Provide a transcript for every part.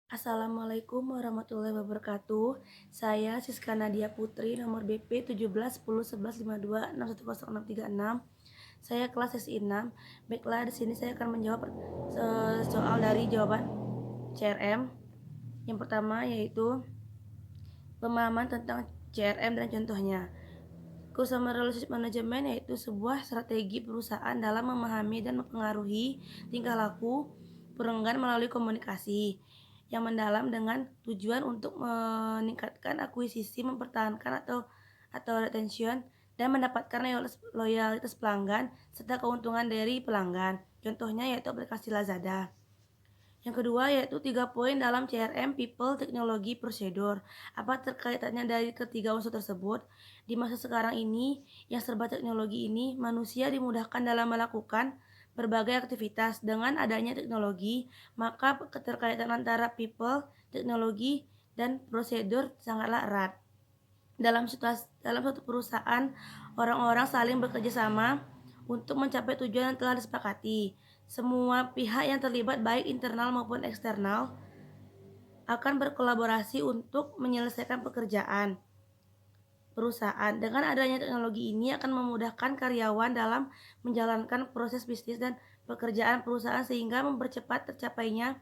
Assalamualaikum warahmatullahi wabarakatuh. Saya Siska Nadia Putri, nomor BP 17 10 11 52 610 636. Saya kelas SI 6. Baiklah, di sini saya akan menjawab soal dari jawaban CRM. Yang pertama yaitu pemahaman tentang CRM dan contohnya. Customer Relationship Management yaitu sebuah strategi perusahaan dalam memahami dan mempengaruhi tingkah laku pelanggan melalui komunikasi yang mendalam dengan tujuan untuk meningkatkan akuisisi, mempertahankan atau retention, dan mendapatkan loyalitas pelanggan serta keuntungan dari pelanggan. Contohnya yaitu aplikasi Lazada. Yang kedua yaitu 3 poin dalam CRM, People, Teknologi, Prosedur. Apa terkaitannya dari ketiga unsur tersebut? Di masa sekarang ini, yang serba teknologi ini, manusia dimudahkan dalam melakukan berbagai aktivitas. Dengan adanya teknologi, maka keterkaitan antara people, teknologi, dan prosedur sangatlah erat. Dalam suatu perusahaan, orang-orang saling bekerja sama untuk mencapai tujuan yang telah disepakati. Semua pihak yang terlibat, baik internal maupun eksternal, akan berkolaborasi untuk menyelesaikan pekerjaan perusahaan. Dengan adanya teknologi ini akan memudahkan karyawan dalam menjalankan proses bisnis dan pekerjaan perusahaan sehingga mempercepat tercapainya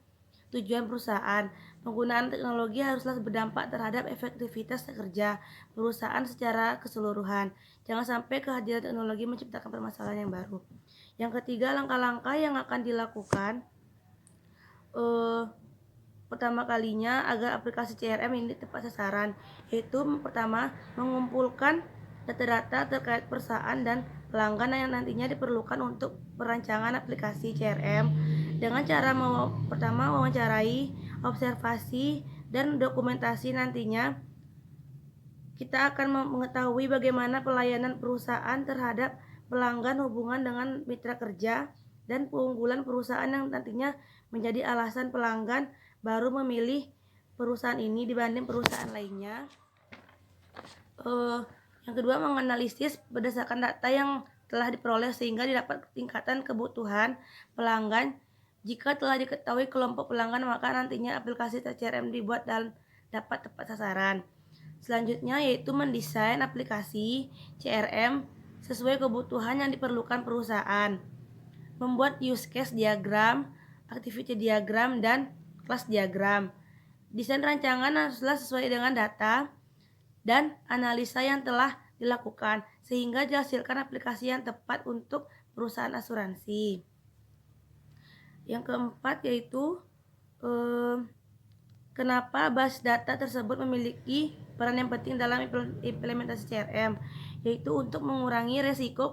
tujuan perusahaan. Penggunaan teknologi haruslah berdampak terhadap efektivitas kerja perusahaan secara keseluruhan. Jangan sampai kehadiran teknologi menciptakan permasalahan yang baru. Yang ketiga, langkah-langkah yang akan dilakukan pertama kalinya agar aplikasi CRM ini tepat sasaran, yaitu pertama, mengumpulkan data-data terkait perusahaan dan pelanggan yang nantinya diperlukan untuk perancangan aplikasi CRM dengan cara pertama mewawancarai, observasi, dan dokumentasi. Nantinya kita akan mengetahui bagaimana pelayanan perusahaan terhadap pelanggan, hubungan dengan mitra kerja, dan keunggulan perusahaan yang nantinya menjadi alasan pelanggan baru memilih perusahaan ini dibanding perusahaan lainnya. Yang kedua, menganalisis berdasarkan data yang telah diperoleh sehingga didapat tingkatan kebutuhan pelanggan. Jika telah diketahui kelompok pelanggan, maka nantinya aplikasi CRM dibuat dan dapat tepat sasaran. Selanjutnya yaitu mendesain aplikasi CRM sesuai kebutuhan yang diperlukan perusahaan. Membuat use case diagram, activity diagram, dan class diagram. Desain rancangan haruslah sesuai dengan data dan analisa yang telah dilakukan sehingga dihasilkan aplikasi yang tepat untuk perusahaan asuransi. Yang keempat yaitu kenapa basis data tersebut memiliki peran yang penting dalam implementasi CRM, yaitu untuk mengurangi resiko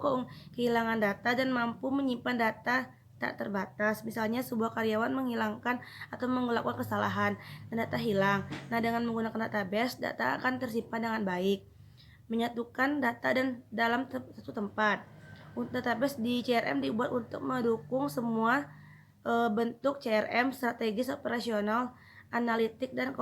kehilangan data dan mampu menyimpan data tak terbatas. Misalnya sebuah karyawan menghilangkan atau melakukan kesalahan dan data hilang. Nah, dengan menggunakan database, data akan tersimpan dengan baik. Menyatukan data dan dalam satu tempat. Untuk database di CRM dibuat untuk mendukung semua bentuk CRM, strategis, operasional, analitik, dan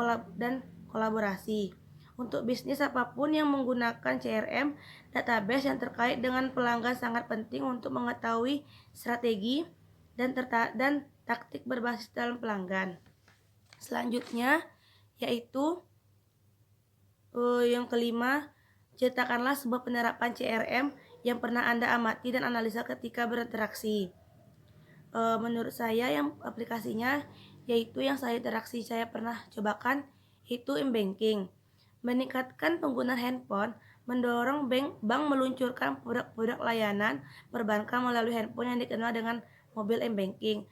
kolaborasi. Untuk bisnis apapun yang menggunakan CRM, database yang terkait dengan pelanggan sangat penting untuk mengetahui strategi dan taktik berbasis dalam pelanggan. Selanjutnya yaitu yang kelima, ceritakanlah sebuah penerapan CRM yang pernah Anda amati dan analisa ketika berinteraksi. Menurut saya yang aplikasinya yaitu yang saya pernah cobakan itu m-banking. Meningkatkan penggunaan handphone, mendorong bank meluncurkan produk-produk layanan perbankan melalui handphone yang dikenal dengan mobil m-banking.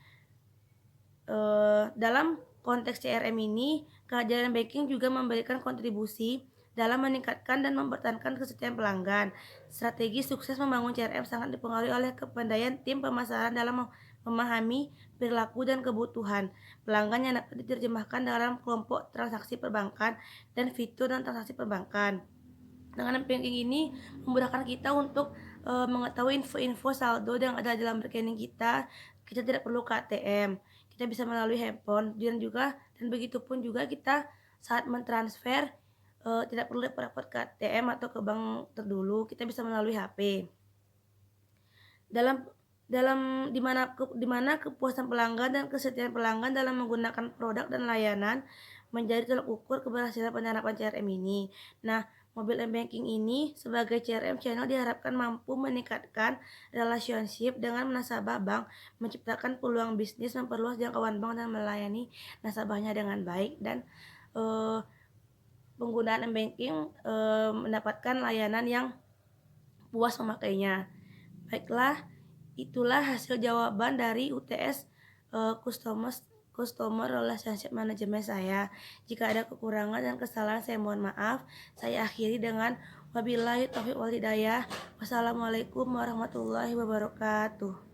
Dalam konteks CRM ini, kehadiran banking juga memberikan kontribusi dalam meningkatkan dan mempertahankan kesetiaan pelanggan. Strategi sukses membangun CRM sangat dipengaruhi oleh kepandaian tim pemasaran dalam memahami perilaku dan kebutuhan pelanggan yang dapat diterjemahkan dalam kelompok transaksi perbankan dan fitur dan transaksi perbankan. Dengan banking ini memudahkan kita untuk mengetahui info-info saldo yang ada dalam rekening kita. Kita tidak perlu ke ATM. Kita bisa melalui handphone dan begitupun juga kita saat mentransfer tidak perlu dapat ke ATM atau ke bank terdulu. Kita bisa melalui HP. Dalam di mana kepuasan pelanggan dan kesetiaan pelanggan dalam menggunakan produk dan layanan menjadi tolak ukur keberhasilan penerapan CRM ini. Nah, mobile banking ini sebagai CRM channel diharapkan mampu meningkatkan relationship dengan nasabah bank, menciptakan peluang bisnis, memperluas jangkauan bank dan melayani nasabahnya dengan baik, dan eh, penggunaan banking mendapatkan layanan yang puas memakainya. Baiklah, itulah hasil jawaban dari UTS Customer Relationship Management saya. Jika ada kekurangan dan kesalahan saya mohon maaf. Saya akhiri dengan wabillahi taufiq wal hidayah. Wassalamualaikum warahmatullahi wabarakatuh.